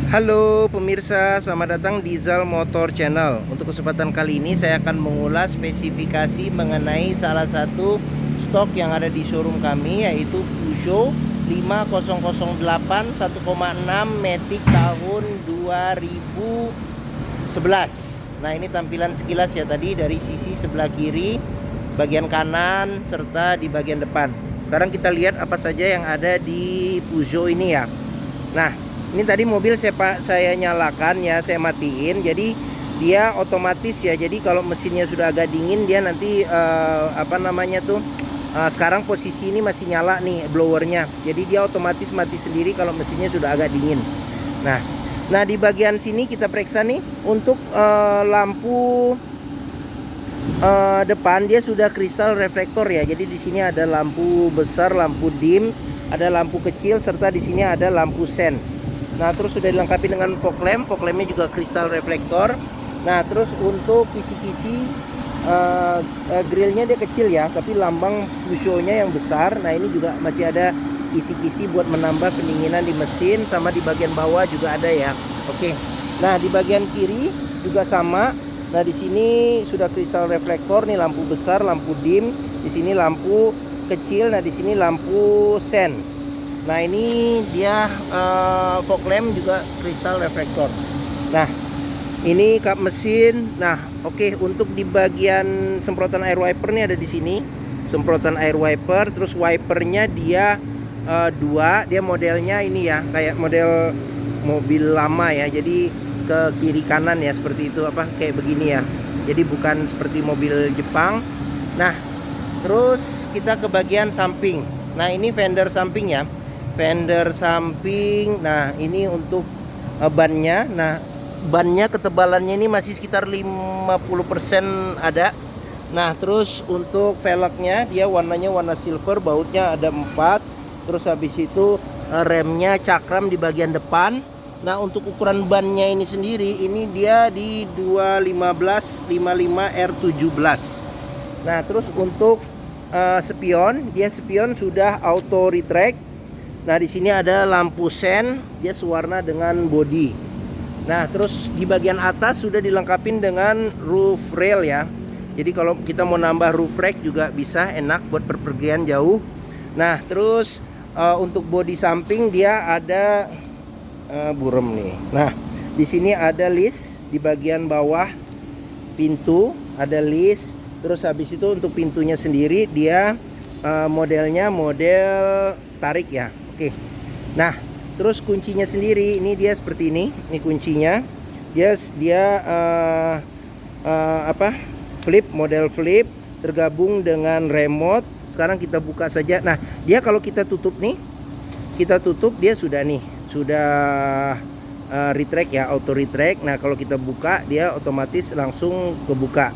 Halo pemirsa, selamat datang di Zal Motor Channel. Untuk kesempatan kali ini saya akan mengulas spesifikasi mengenai salah satu stok yang ada di showroom kami, yaitu Peugeot 5008 1,6 Matic tahun 2011. Nah, ini tampilan sekilas ya tadi dari sisi sebelah kiri, bagian kanan, serta di bagian depan. Sekarang kita lihat apa saja yang ada di Peugeot ini ya. Nah, ini tadi mobil saya nyalakan ya, saya matiin. Jadi dia otomatis ya. Jadi kalau mesinnya sudah agak dingin, dia nanti sekarang posisi ini masih nyala nih blowernya. Jadi dia otomatis mati sendiri kalau mesinnya sudah agak dingin. Nah di bagian sini kita periksa nih untuk lampu depan, dia sudah kristal reflektor ya. Jadi di sini ada lampu besar, lampu dim, ada lampu kecil, serta di sini ada lampu sen. Nah, terus sudah dilengkapi dengan fog lampnya juga kristal reflektor. Nah, terus untuk kisi-kisi grillnya dia kecil ya, tapi lambang Peugeot-nya yang besar. Nah, ini juga masih ada kisi-kisi buat menambah pendinginan di mesin, sama di bagian bawah juga ada ya. Oke. Nah, di bagian kiri juga sama. Nah, di sini sudah kristal reflektor nih, lampu besar, lampu dim, di sini lampu kecil, nah di sini lampu sen. Nah, ini dia fog lamp juga kristal reflektor. Nah, ini kap mesin. Nah, oke, untuk di bagian semprotan air wiper nih ada di sini. Semprotan air wiper, terus wipernya dia dua. Dia modelnya ini ya, kayak model mobil lama ya. Jadi ke kiri kanan ya, seperti itu, kayak begini ya. Jadi bukan seperti mobil Jepang. Nah, terus kita ke bagian samping. Nah, ini fender samping ya. Fender samping. Nah, ini untuk bannya. Nah, bannya ketebalannya ini masih sekitar 50% ada. Nah, terus untuk velgnya dia warnanya warna silver, bautnya ada 4. Terus habis itu remnya cakram di bagian depan. Nah, untuk ukuran bannya ini sendiri, ini dia di 215/55 R17. Nah, terus untuk spion, dia spion sudah auto retract. Nah, di sini ada lampu sen, dia sewarna dengan body. Nah, terus di bagian atas sudah dilengkapi dengan roof rail ya. Jadi kalau kita mau nambah roof rack juga bisa, enak buat perpergian jauh. Nah, terus untuk bodi samping dia ada burem nih. Nah, di sini ada list di bagian bawah pintu, ada list. Terus habis itu untuk pintunya sendiri dia modelnya model tarik ya. Oke. Nah, terus kuncinya sendiri ini dia seperti ini. Ini kuncinya. Dia flip, model flip, tergabung dengan remote. Sekarang kita buka saja. Nah, dia kalau kita tutup nih, dia sudah nih, sudah retract ya, auto retract. Nah, kalau kita buka dia otomatis langsung kebuka.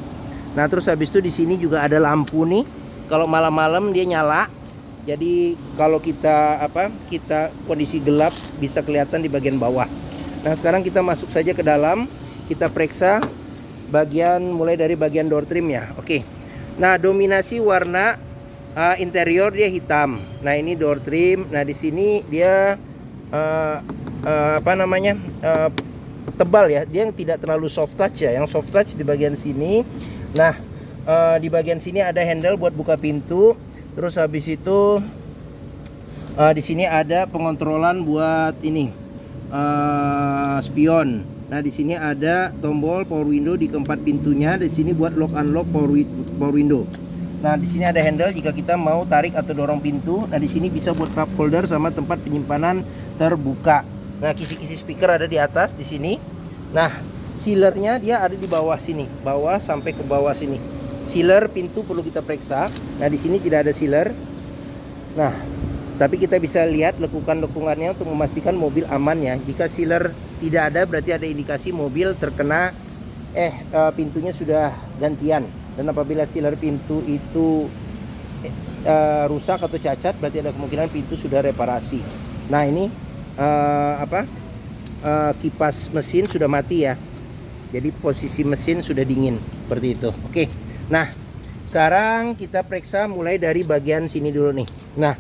Nah, terus habis itu di sini juga ada lampu nih. Kalau malam-malam dia nyala. Jadi kalau kita kondisi gelap bisa kelihatan di bagian bawah. Nah, sekarang kita masuk saja ke dalam. Kita periksa mulai dari bagian door trim ya. Oke. Nah, dominasi warna interior dia hitam. Nah, ini door trim. Nah, di sini dia tebal ya. Dia tidak terlalu soft touch ya. Yang soft touch di bagian sini. Nah, di bagian sini ada handle buat buka pintu. Terus habis itu di sini ada pengontrolan buat ini spion. Nah, di sini ada tombol power window di keempat pintunya. Di sini buat lock unlock power window. Nah, di sini ada handle jika kita mau tarik atau dorong pintu. Nah, di sini bisa buat cup holder sama tempat penyimpanan terbuka. Nah, kisi-kisi speaker ada di atas di sini. Nah, sealernya dia ada di bawah sini, bawah sampai ke bawah sini. Sealer pintu perlu kita periksa. Nah, di sini tidak ada sealer. Nah, tapi kita bisa lihat lekukan-lekungannya untuk memastikan mobil aman ya. Jika sealer tidak ada, berarti ada indikasi mobil terkena pintunya sudah gantian. Dan apabila sealer pintu itu rusak atau cacat, berarti ada kemungkinan pintu sudah reparasi. Nah, ini kipas mesin sudah mati ya. Jadi posisi mesin sudah dingin seperti itu. Oke. Nah, sekarang kita periksa mulai dari bagian sini dulu nih. Nah,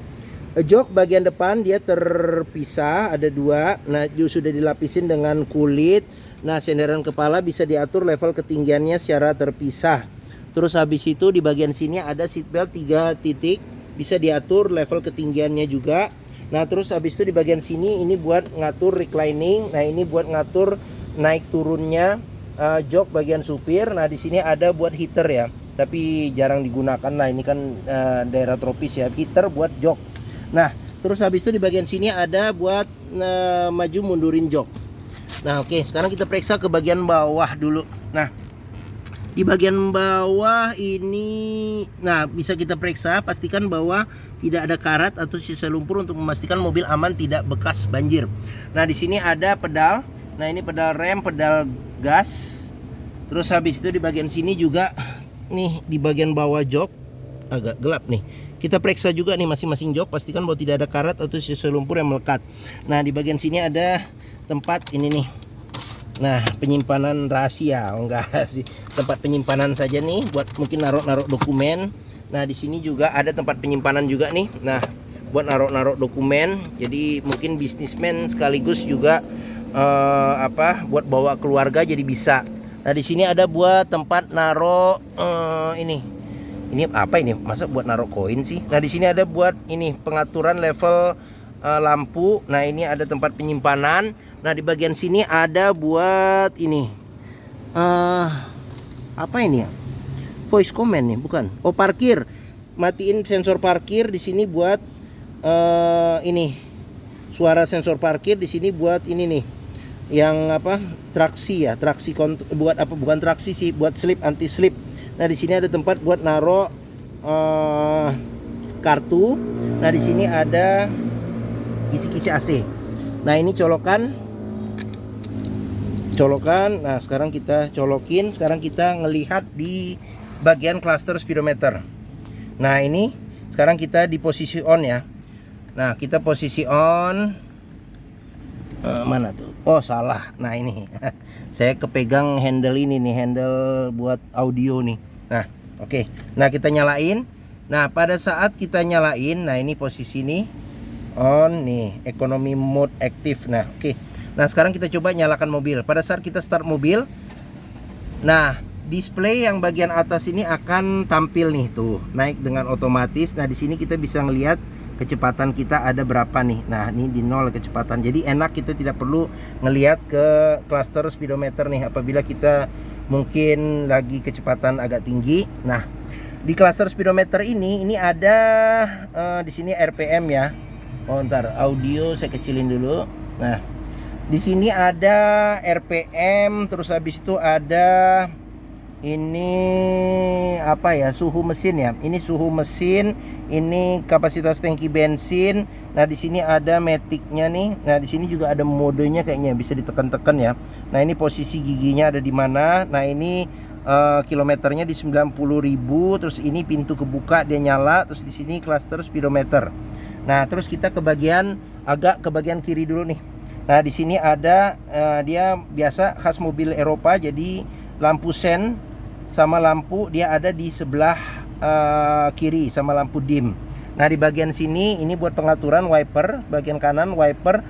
Jok bagian depan dia terpisah, ada dua. Nah, sudah dilapisin dengan kulit. Nah, senderan kepala bisa diatur level ketinggiannya secara terpisah. Terus habis itu di bagian sini ada seatbelt 3 titik, bisa diatur level ketinggiannya juga. Nah, terus habis itu di bagian sini ini buat ngatur reclining. Nah, ini buat ngatur naik turunnya jok bagian supir. Nah, di sini ada buat heater ya, tapi jarang digunakan lah, ini kan daerah tropis ya, heater buat jok. Nah, terus habis itu di bagian sini ada buat maju mundurin jok. Nah, oke, sekarang kita periksa ke bagian bawah dulu. Nah, di bagian bawah ini, nah bisa kita periksa, pastikan bahwa tidak ada karat atau sisa lumpur untuk memastikan mobil aman tidak bekas banjir. Nah, di sini ada pedal. Nah, ini pedal rem, pedal gas. Terus habis itu di bagian sini juga nih, di bagian bawah jok agak gelap nih. Kita periksa juga nih masing-masing jok, pastikan bahwa tidak ada karat atau sisa lumpur yang melekat. Nah, di bagian sini ada tempat ini nih. Nah, penyimpanan rahasia, enggak sih, tempat penyimpanan saja nih, buat mungkin naruh-naruh dokumen. Nah, di sini juga ada tempat penyimpanan juga nih. Nah, buat naruh-naruh dokumen. Jadi mungkin bisnismen sekaligus juga buat bawa keluarga jadi bisa. Nah, di sini ada buat tempat naruh ini. Ini apa ini? Masa buat naruh koin sih? Nah, di sini ada buat ini pengaturan level lampu. Nah, ini ada tempat penyimpanan. Nah, di bagian sini ada buat ini. Apa ini ya? Voice command nih, bukan? Oh, parkir. Matiin sensor parkir di sini buat ini. Suara sensor parkir di sini buat ini nih. Yang apa? Traksi ya, traksi buat apa? Bukan traksi sih, buat slip, anti slip. Nah, di sini ada tempat buat naruh kartu. Nah, di sini ada kisi-kisi AC. Nah, ini colokan. Nah, sekarang kita colokin. Sekarang kita ngelihat di bagian cluster speedometer. Nah, ini sekarang kita di posisi on ya. Nah, kita posisi on. Mana tuh? Oh, salah. Nah, ini saya kepegang handle ini nih, handle buat audio nih. Nah, oke. Nah, kita nyalain. Nah, pada saat kita nyalain, nah ini posisi nih on nih, economy mode aktif. Nah, oke. Nah, sekarang kita coba nyalakan mobil. Pada saat kita start mobil, nah display yang bagian atas ini akan tampil nih tuh, naik dengan otomatis. Nah, di sini kita bisa ngelihat kecepatan kita ada berapa nih. Nah, ini di 0 kecepatan. Jadi enak, kita tidak perlu ngelihat ke cluster speedometer nih apabila kita mungkin lagi kecepatan agak tinggi. Nah, di cluster speedometer ini ada di sini RPM ya. Oh, ntar audio saya kecilin dulu. Nah, di sini ada RPM, terus habis itu ada ini apa ya, suhu mesin ya. Ini suhu mesin, ini kapasitas tangki bensin. Nah, di sini ada metiknya nih. Nah, di sini juga ada modenya kayaknya, bisa ditekan-tekan ya. Nah, ini posisi giginya ada di mana. Nah, ini kilometernya di 90.000. Terus ini pintu kebuka, dia nyala. Terus di sini cluster speedometer. Nah, terus kita ke bagian agak ke bagian kiri dulu nih. Nah, di sini ada dia biasa khas mobil Eropa, jadi lampu sen sama lampu dia ada di sebelah kiri sama lampu dim. Nah, di bagian sini ini buat pengaturan wiper, bagian kanan wiper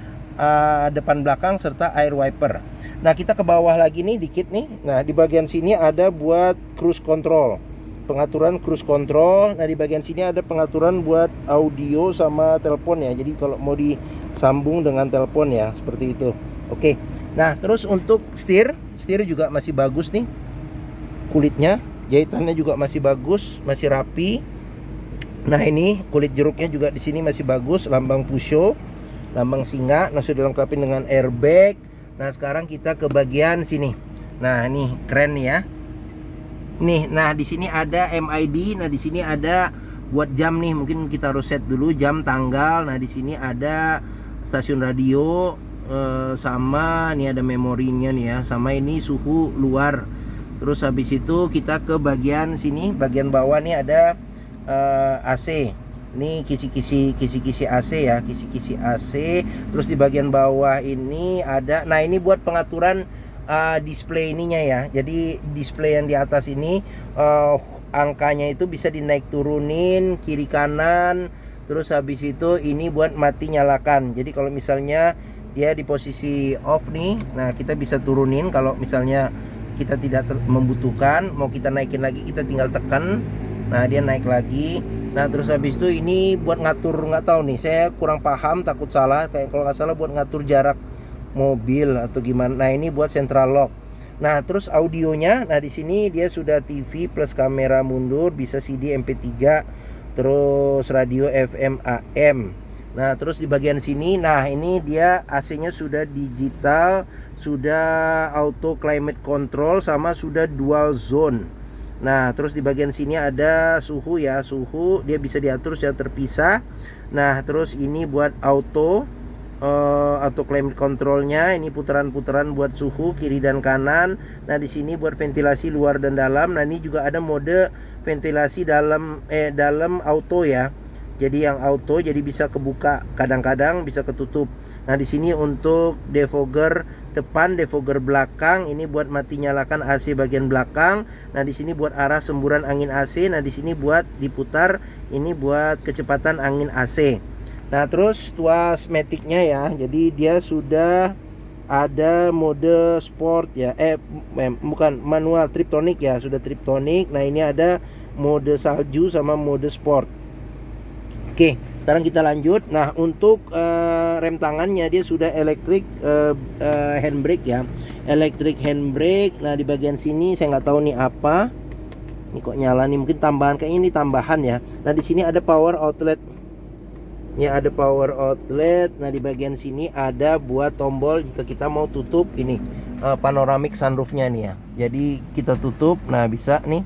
depan belakang serta air wiper. Nah, kita ke bawah lagi nih dikit nih. Nah, di bagian sini ada buat cruise control, pengaturan cruise control. Nah, di bagian sini ada pengaturan buat audio sama telepon ya. Jadi kalau mau disambung dengan telepon ya, seperti itu. Oke. Nah, terus untuk setir juga masih bagus nih. Kulitnya, jahitannya juga masih bagus, masih rapi. Nah, ini kulit jeruknya juga di sini masih bagus, lambang Pusho, lambang singa. Nah, sudah dilengkapi dengan airbag. Nah, sekarang kita ke bagian sini. Nah, ini keren nih ya. Nih, nah di sini ada MID. Nah, di sini ada buat jam nih. Mungkin kita harus set dulu jam, tanggal. Nah, di sini ada stasiun radio sama ini ada memorinya nih ya. Sama ini suhu luar. Terus habis itu kita ke bagian sini, bagian bawah nih ada AC. Ini kisi-kisi AC ya, kisi-kisi AC. Terus di bagian bawah ini ada, nah ini buat pengaturan display ininya ya. Jadi display yang di atas ini angkanya itu bisa dinaik turunin kiri kanan. Terus habis itu ini buat mati nyalakan. Jadi kalau misalnya dia di posisi off nih, nah kita bisa turunin. Kalau misalnya kita tidak membutuhkan, mau kita naikin lagi, kita tinggal tekan. Nah dia naik lagi. Nah terus habis itu ini buat ngatur, nggak tahu nih, saya kurang paham, takut salah. Kayak kalau nggak salah buat ngatur jarak mobil atau gimana. Nah ini buat central lock. Nah terus audionya, nah di sini dia sudah TV plus kamera mundur, bisa CD MP3, terus radio FM AM. Nah terus di bagian sini, nah ini dia AC-nya sudah digital, sudah auto climate control, sama sudah dual zone. Nah terus di bagian sini ada suhu ya, suhu dia bisa diatur secara terpisah. Nah terus ini buat auto climate controlnya, ini putaran-putaran buat suhu kiri dan kanan. Nah di sini buat ventilasi luar dan dalam. Nah ini juga ada mode ventilasi dalam auto ya. Jadi yang auto jadi bisa kebuka, kadang-kadang bisa ketutup. Nah di sini untuk defogger depan, defogger belakang, ini buat mati nyalakan AC bagian belakang. Nah di sini buat arah semburan angin AC. Nah di sini buat diputar, ini buat kecepatan angin AC. Nah terus tuas maticnya ya, jadi dia sudah ada mode sport ya, bukan manual, triptonic ya, sudah triptonic. Nah ini ada mode salju sama mode sport. Oke, sekarang kita lanjut. Nah untuk rem tangannya dia sudah electric handbrake ya, electric handbrake. Nah di bagian sini saya nggak tahu nih apa, ini kok nyala nih, mungkin tambahan, kayaknya ini tambahan ya. Nah di sini ada power outlet. Ya ada power outlet. Nah di bagian sini ada buat tombol jika kita mau tutup ini panoramic sunroofnya nih ya. Jadi kita tutup, nah bisa nih.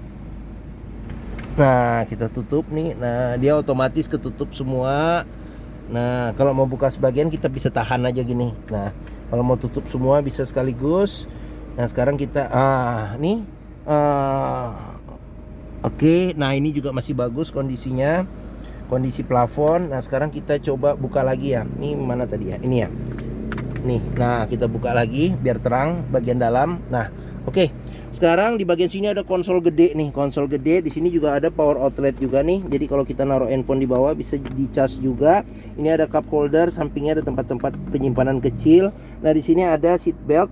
Nah kita tutup nih, nah dia otomatis ketutup semua. Nah kalau mau buka sebagian kita bisa tahan aja gini. Nah kalau mau tutup semua bisa sekaligus. Nah sekarang kita nih oke. Nah ini juga masih bagus kondisinya, kondisi plafon. Nah sekarang kita coba buka lagi ya. Ini mana tadi ya, ini ya, nih. Nah kita buka lagi biar terang bagian dalam. Nah oke. Sekarang di bagian sini ada konsol gede nih, konsol gede. Di sini juga ada power outlet juga nih. Jadi kalau kita naruh handphone di bawah bisa dicas juga. Ini ada cup holder, sampingnya ada tempat-tempat penyimpanan kecil. Nah di sini ada seat belt,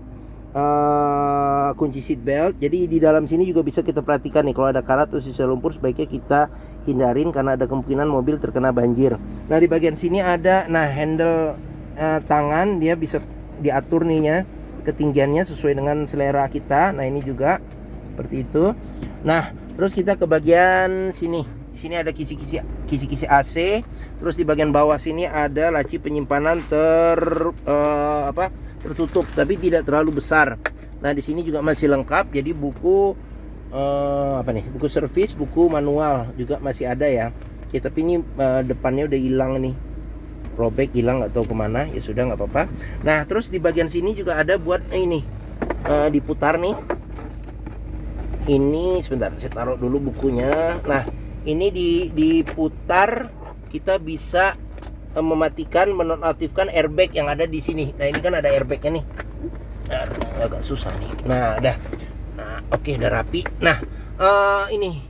kunci seat belt. Jadi di dalam sini juga bisa kita perhatikan nih, kalau ada karat atau sisa lumpur sebaiknya kita hindarin karena ada kemungkinan mobil terkena banjir. Nah di bagian sini ada handle tangan, dia bisa diatur nih ya, ketinggiannya sesuai dengan selera kita. Nah ini juga seperti itu. Nah terus kita ke bagian sini. Di sini ada kisi-kisi AC. Terus di bagian bawah sini ada laci penyimpanan tertutup tapi tidak terlalu besar. Nah di sini juga masih lengkap. Jadi buku buku servis, buku manual juga masih ada ya. Oke, tapi ini depannya udah hilang nih, robek, hilang, nggak tahu kemana. Ya sudah, nggak apa-apa. Nah terus di bagian sini juga ada buat ini diputar nih. Ini sebentar, saya taruh dulu bukunya. Nah ini diputar, kita bisa mematikan, menonaktifkan airbag yang ada di sini. Nah ini kan ada airbagnya nih. Nah, agak susah nih. Nah udah. Nah oke, udah rapi. Nah ini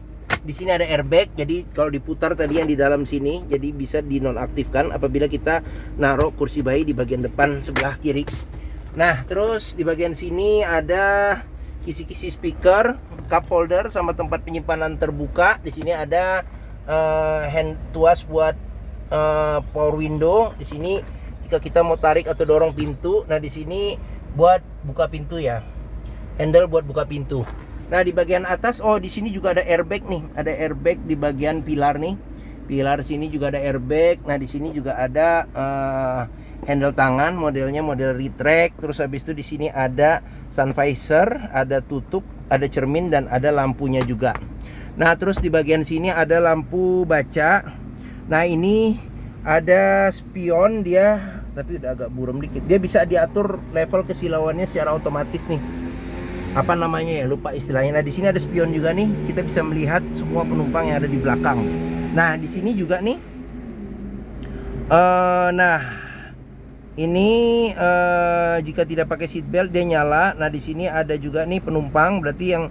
di sini ada airbag. Jadi kalau diputar tadi yang di dalam sini, jadi bisa dinonaktifkan apabila kita naruh kursi bayi di bagian depan sebelah kiri. Nah terus di bagian sini ada kisi-kisi speaker, cup holder, sama tempat penyimpanan terbuka. Di sini ada hand tuas buat power window. Di sini jika kita mau tarik atau dorong pintu. Nah di sini buat buka pintu ya, handle buat buka pintu. Nah di bagian atas, di sini juga ada airbag nih, ada airbag di bagian pilar nih. Pilar sini juga ada airbag. Nah di sini juga ada handle tangan, modelnya model retract. Terus habis itu di sini ada sun visor, ada tutup, ada cermin, dan ada lampunya juga. Nah terus di bagian sini ada lampu baca. Nah ini ada spion dia, tapi udah agak buram dikit. Dia bisa diatur level kesilauannya secara otomatis nih. Apa namanya ya, lupa istilahnya. Nah di sini ada spion juga nih, kita bisa melihat semua penumpang yang ada di belakang. Nah di sini juga nih, nah ini jika tidak pakai seat belt dia nyala. Nah di sini ada juga nih penumpang, berarti yang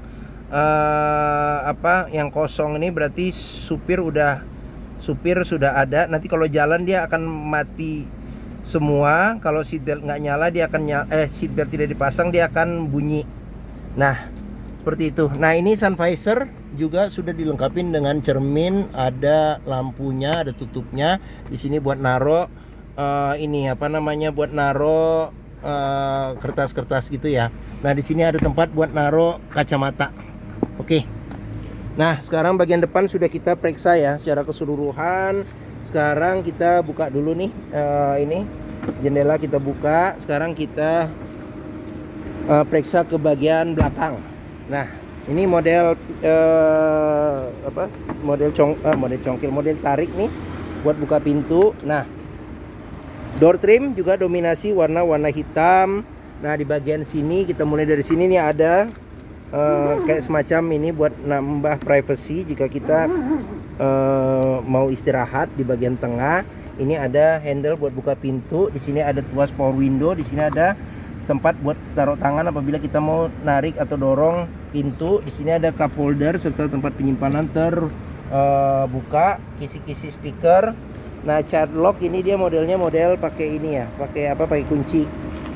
yang kosong ini berarti supir udah supir sudah ada. Nanti kalau jalan dia akan mati semua. Kalau seatbelt nggak nyala dia akan seatbelt tidak dipasang dia akan bunyi. Nah, seperti itu. Nah, ini sun visor juga sudah dilengkapi dengan cermin, ada lampunya, ada tutupnya. Di sini buat naro ini apa namanya, buat naro kertas-kertas gitu ya. Nah, di sini ada tempat buat naro kacamata. Oke. Nah, sekarang bagian depan sudah kita periksa ya secara keseluruhan. Sekarang kita buka dulu nih, ini jendela kita buka. Sekarang kita periksa ke bagian belakang. Nah, ini model model congkil, model tarik nih buat buka pintu. Nah, door trim juga dominasi warna hitam. Nah, di bagian sini kita mulai dari sini nih ada kayak semacam ini buat nambah privacy jika kita mau istirahat. Di bagian tengah ini ada handle buat buka pintu. Di sini ada tuas power window. Di sini ada tempat buat taruh tangan apabila kita mau narik atau dorong pintu. Di sini ada cup holder serta tempat penyimpanan terbuka, kisi-kisi speaker. Nah, child lock ini dia modelnya model pakai ini ya, pakai kunci.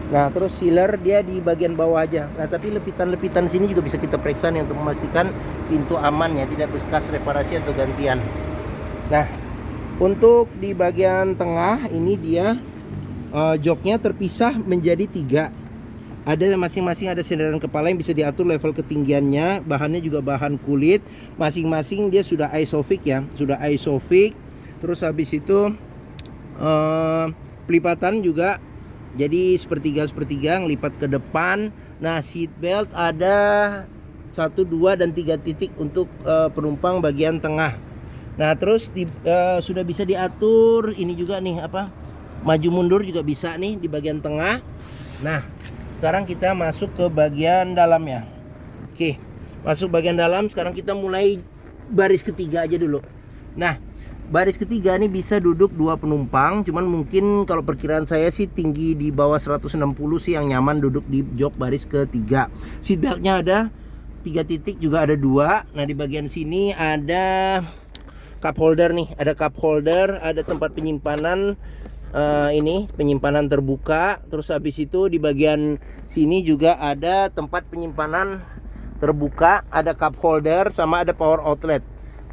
Nah, terus sealer dia di bagian bawah aja. Nah, tapi lepitan-lepitan sini juga bisa kita periksa nih untuk memastikan pintu aman ya, tidak bekas reparasi atau gantian. Nah, untuk di bagian tengah ini dia joknya terpisah menjadi 3. Ada masing-masing ada sandaran kepala yang bisa diatur level ketinggiannya. Bahannya juga bahan kulit. Masing-masing dia sudah isofix ya, sudah isofix. Terus habis itu pelipatan juga jadi sepertiga ngelipat ke depan. Nah, seat belt ada 1, 2, dan 3 titik untuk penumpang bagian tengah. Nah, terus sudah bisa diatur ini juga nih maju mundur juga bisa nih di bagian tengah. Nah, sekarang kita masuk ke bagian dalam ya. Oke, masuk bagian dalam. Sekarang kita mulai baris ketiga aja dulu. Nah, baris ketiga ini bisa duduk 2 penumpang. Cuman mungkin kalau perkiraan saya sih tinggi di bawah 160 sih yang nyaman duduk di jok baris ketiga. Seat beltnya ada 3 titik, juga ada 2. Nah, di bagian sini ada cup holder nih. Ada cup holder, ada tempat penyimpanan ini penyimpanan terbuka. Terus habis itu di bagian sini juga ada tempat penyimpanan terbuka, ada cup holder sama ada power outlet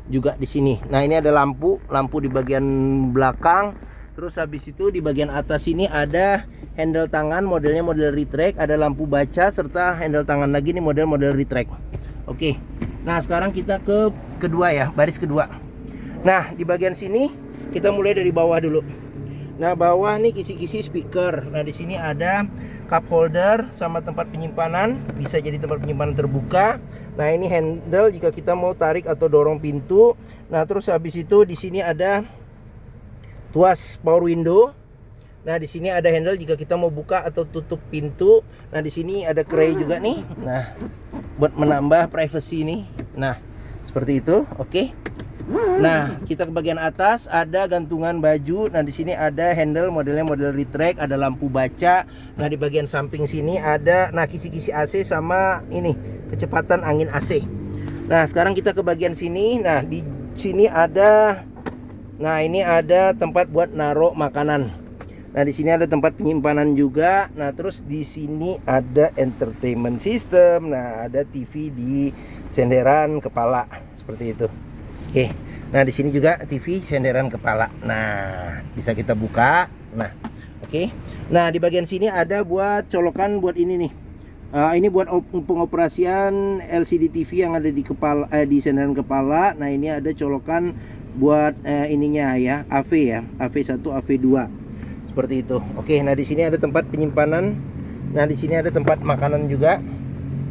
juga di sini. Nah, ini ada lampu di bagian belakang. Terus habis itu di bagian atas ini ada handle tangan, modelnya model retract, ada lampu baca serta handle tangan lagi nih model retract. Oke. Nah, sekarang kita ke kedua ya, baris kedua. Nah, di bagian sini kita mulai dari bawah dulu. Nah, bawah nih kisi-kisi speaker. Nah, di sini ada cup holder sama tempat penyimpanan, bisa jadi tempat penyimpanan terbuka. Nah, ini handle jika kita mau tarik atau dorong pintu. Nah, terus habis itu di sini ada tuas power window. Nah, di sini ada handle jika kita mau buka atau tutup pintu. Nah, di sini ada kerai juga nih. Nah, buat menambah privacy nih. Nah, seperti itu. Oke. Nah, kita ke bagian atas ada gantungan baju. Nah, di sini ada handle modelnya model retract, ada lampu baca. Nah, di bagian samping sini ada kisi-kisi AC sama ini kecepatan angin AC. Nah, sekarang kita ke bagian sini. Nah, di sini ada ini ada tempat buat naruh makanan. Nah, di sini ada tempat penyimpanan juga. Nah, terus di sini ada entertainment system. Nah, ada TV di senderan kepala seperti itu. Oke. Nah, di sini juga TV senderan kepala. Nah, bisa kita buka. Nah, oke. Nah, di bagian sini ada buat colokan buat ini nih. Ini buat pengoperasian LCD TV yang ada di kepala di senderan kepala. Nah, ini ada colokan buat ininya ya, AV ya. AV1, AV2. Seperti itu. Oke, nah di sini ada tempat penyimpanan. Nah, di sini ada tempat makanan juga.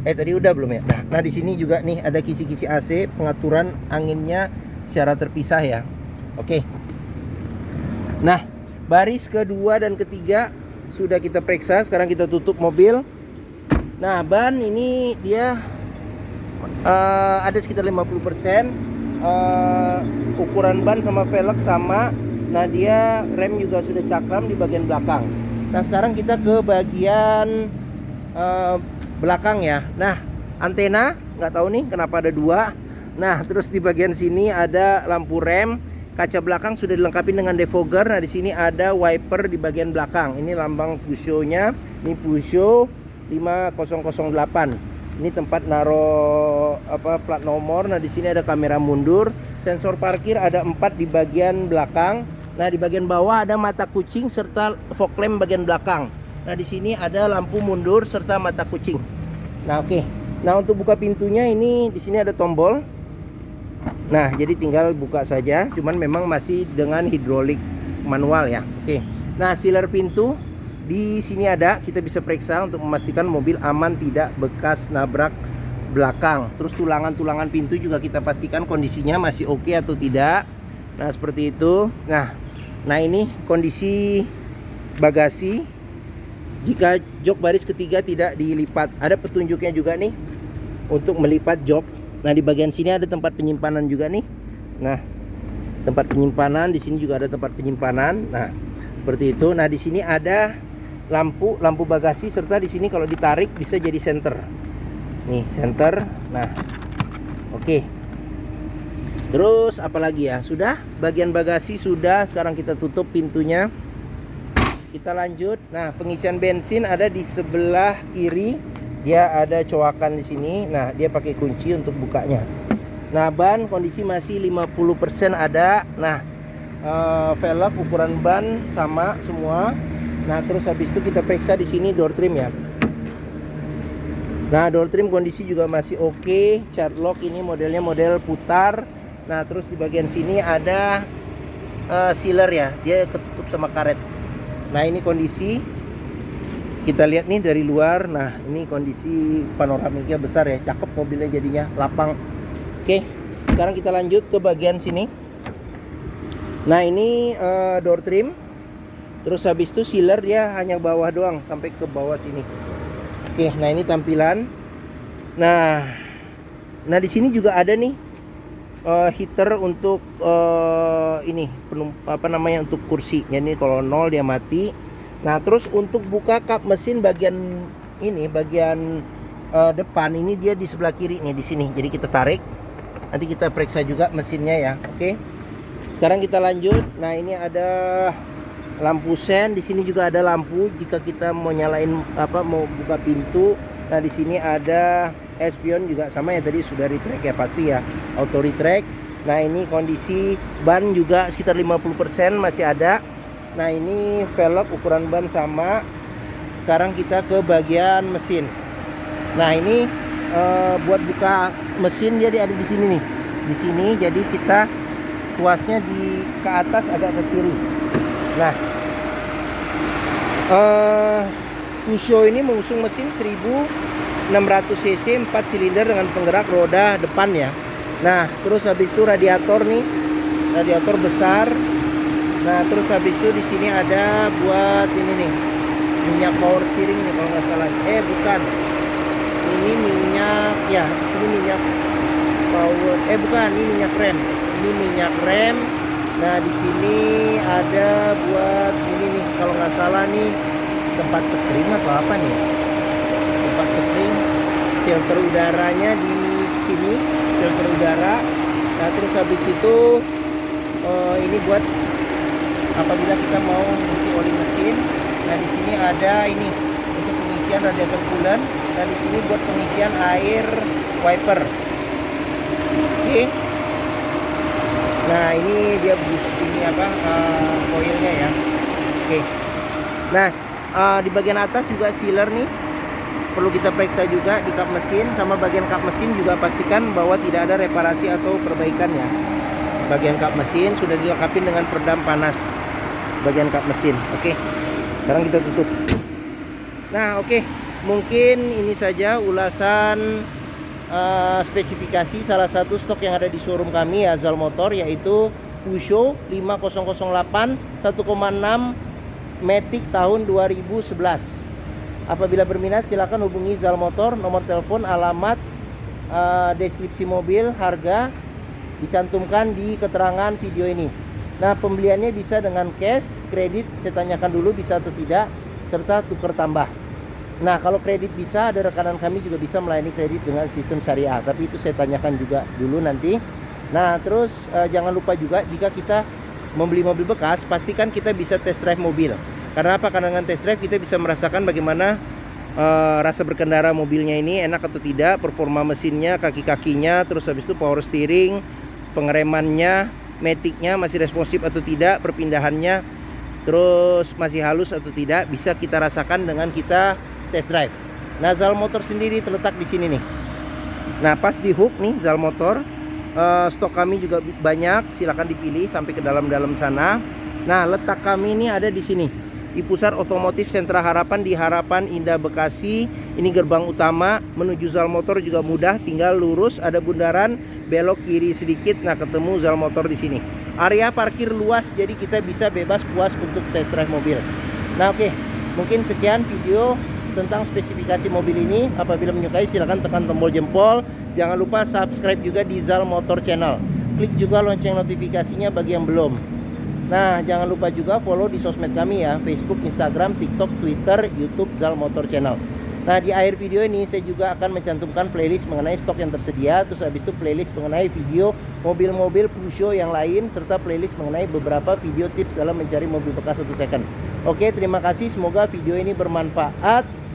Tadi udah belum ya? Nah, di sini juga nih ada kisi-kisi AC, pengaturan anginnya secara terpisah ya. Oke. Nah, baris kedua dan ketiga sudah kita periksa. Sekarang kita tutup mobil. Nah, ban ini dia ada sekitar 50%. Ukuran ban sama velg sama. Nah, dia rem juga sudah cakram di bagian belakang. Nah, sekarang kita ke bagian belakang ya. Nah, antena nggak tahu nih kenapa ada 2. Nah, terus di bagian sini ada lampu rem. Kaca belakang sudah dilengkapi dengan defogger. Nah, di sini ada wiper di bagian belakang. Ini lambang Peugeot-nya. Ini Peugeot 5008. Ini tempat naruh plat nomor. Nah, di sini ada kamera mundur. Sensor parkir ada 4 di bagian belakang. Nah, di bagian bawah ada mata kucing serta fog lamp bagian belakang. Nah, di sini ada lampu mundur serta mata kucing. Nah, oke. Nah, untuk buka pintunya ini di sini ada tombol. Nah, jadi tinggal buka saja, cuman memang masih dengan hidrolik manual ya. Oke. Nah, sealer pintu di sini ada, kita bisa periksa untuk memastikan mobil aman, tidak bekas nabrak belakang. Terus tulangan-tulangan pintu juga kita pastikan kondisinya masih oke atau tidak. Nah, seperti itu. Nah ini kondisi bagasi. Jika jok baris ketiga tidak dilipat, ada petunjuknya juga nih untuk melipat jok. Nah, di bagian sini ada tempat penyimpanan juga nih. Nah, tempat penyimpanan, di sini juga ada tempat penyimpanan. Nah, seperti itu. Nah, di sini ada lampu bagasi serta di sini kalau ditarik bisa jadi senter. Nih, senter. Nah, oke. Terus apalagi ya? Sudah, bagian bagasi sudah. Sekarang kita tutup pintunya. Kita lanjut. Nah, pengisian bensin ada di sebelah kiri. Dia ada coakan di sini. Nah, dia pakai kunci untuk bukanya. Nah, ban kondisi masih 50% ada. Nah, velg ukuran ban sama semua. Nah, terus habis itu kita periksa di sini door trim ya. Nah, door trim kondisi juga masih oke. Chart lock ini modelnya model putar. Nah, terus di bagian sini ada sealer ya. Dia ketutup sama karet. Nah, ini kondisi kita lihat nih dari luar. Nah, ini kondisi panoramiknya besar ya. Cakep mobilnya jadinya, lapang. Oke, sekarang kita lanjut ke bagian sini. Nah, ini door trim. Terus habis itu sealer dia hanya bawah doang sampai ke bawah sini. Oke, nah ini tampilan. Nah di sini juga ada nih heater untuk ini untuk kursi. Jadi kalau nol dia mati. Nah, terus untuk buka kap mesin bagian ini, bagian depan ini dia di sebelah kiri nih, di sini. Jadi kita tarik. Nanti kita periksa juga mesinnya ya. Oke. Sekarang kita lanjut. Nah, ini ada lampu sen. Di sini juga ada lampu jika kita mau nyalain mau buka pintu. Nah, di sini ada espion juga sama ya, tadi sudah retract ya pasti ya. Auto retract. Nah, ini kondisi ban juga sekitar 50% masih ada. Nah, ini velg ukuran ban sama. Sekarang kita ke bagian mesin. Nah, ini buat buka mesin dia ada di sini nih. Di sini, jadi kita tuasnya ke atas agak ke kiri. Nah, Peugeot ini mengusung mesin 1600 cc 4 silinder dengan penggerak roda depan ya. Nah, terus habis itu radiator nih. Radiator besar. Nah, terus habis itu di sini ada buat ini nih, minyak power steering nih kalau nggak salah. Bukan. Ini minyak ya, ini minyak power. Bukan, ini minyak rem. Ini minyak rem. Nah, di sini ada buat ini nih kalau nggak salah nih tempat spring atau apa nih? Tempat spring. Filter udaranya di sini, filter udara. Nah, terus habis itu ini buat apabila kita mau mengisi oli mesin. Nah, di sini ada ini untuk pengisian radiator coolant. Dan di sini buat pengisian air wiper. Oke. Nah, ini dia bus ini koilnya ya. Oke. Nah, di bagian atas juga sealer nih. Perlu kita periksa juga di kap mesin, sama bagian kap mesin juga pastikan bahwa tidak ada reparasi atau perbaikan ya. Bagian kap mesin sudah dilengkapi dengan peredam panas. Bagian kap mesin. Oke. Sekarang kita tutup. Nah, oke. Mungkin ini saja ulasan spesifikasi salah satu stok yang ada di showroom kami ya, Zal Motor, yaitu Peugeot 5008 1,6 Matic tahun 2011. Apabila berminat silakan hubungi Zal Motor, nomor telepon, alamat, deskripsi mobil, harga dicantumkan di keterangan video ini. Nah, pembeliannya bisa dengan cash, kredit, saya tanyakan dulu bisa atau tidak, serta tukar tambah. Nah, kalau kredit bisa, ada rekanan kami juga bisa melayani kredit dengan sistem syariah, tapi itu saya tanyakan juga dulu nanti. Nah, terus jangan lupa juga jika kita membeli mobil bekas, pastikan kita bisa test drive mobil. Karena apa? Karena dengan test drive kita bisa merasakan bagaimana rasa berkendara mobilnya ini, enak atau tidak, performa mesinnya, kaki-kakinya, terus habis itu power steering, pengeremannya, maticnya masih responsif atau tidak, perpindahannya, terus masih halus atau tidak, bisa kita rasakan dengan kita test drive. Nah, Zal Motor sendiri terletak di sini nih. Nah, pas di hook nih Zal Motor, stok kami juga banyak, silahkan dipilih sampai ke dalam-dalam sana. Nah, letak kami ini ada di sini, di Pusat Otomotif Sentra Harapan di Harapan Indah Bekasi. Ini gerbang utama menuju Zal Motor juga mudah, tinggal lurus, ada bundaran, belok kiri sedikit, nah ketemu Zal Motor di sini. Area parkir luas, jadi kita bisa bebas puas untuk test drive mobil. Nah, oke, mungkin sekian video tentang spesifikasi mobil ini. Apabila menyukai silahkan tekan tombol jempol. Jangan lupa subscribe juga di Zal Motor Channel. Klik juga lonceng notifikasinya bagi yang belum. Nah, jangan lupa juga follow di sosmed kami ya, Facebook, Instagram, TikTok, Twitter, YouTube Zal Motor Channel. Nah, di akhir video ini saya juga akan mencantumkan playlist mengenai stok yang tersedia, terus habis itu playlist mengenai video mobil-mobil Peugeot yang lain, serta playlist mengenai beberapa video tips dalam mencari mobil bekas atau second. Oke, terima kasih, semoga video ini bermanfaat.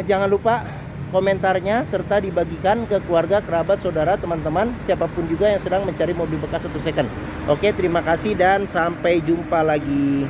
Jangan lupa komentarnya serta dibagikan ke keluarga, kerabat, saudara, teman-teman, siapapun juga yang sedang mencari mobil bekas atau second. Oke, terima kasih dan sampai jumpa lagi.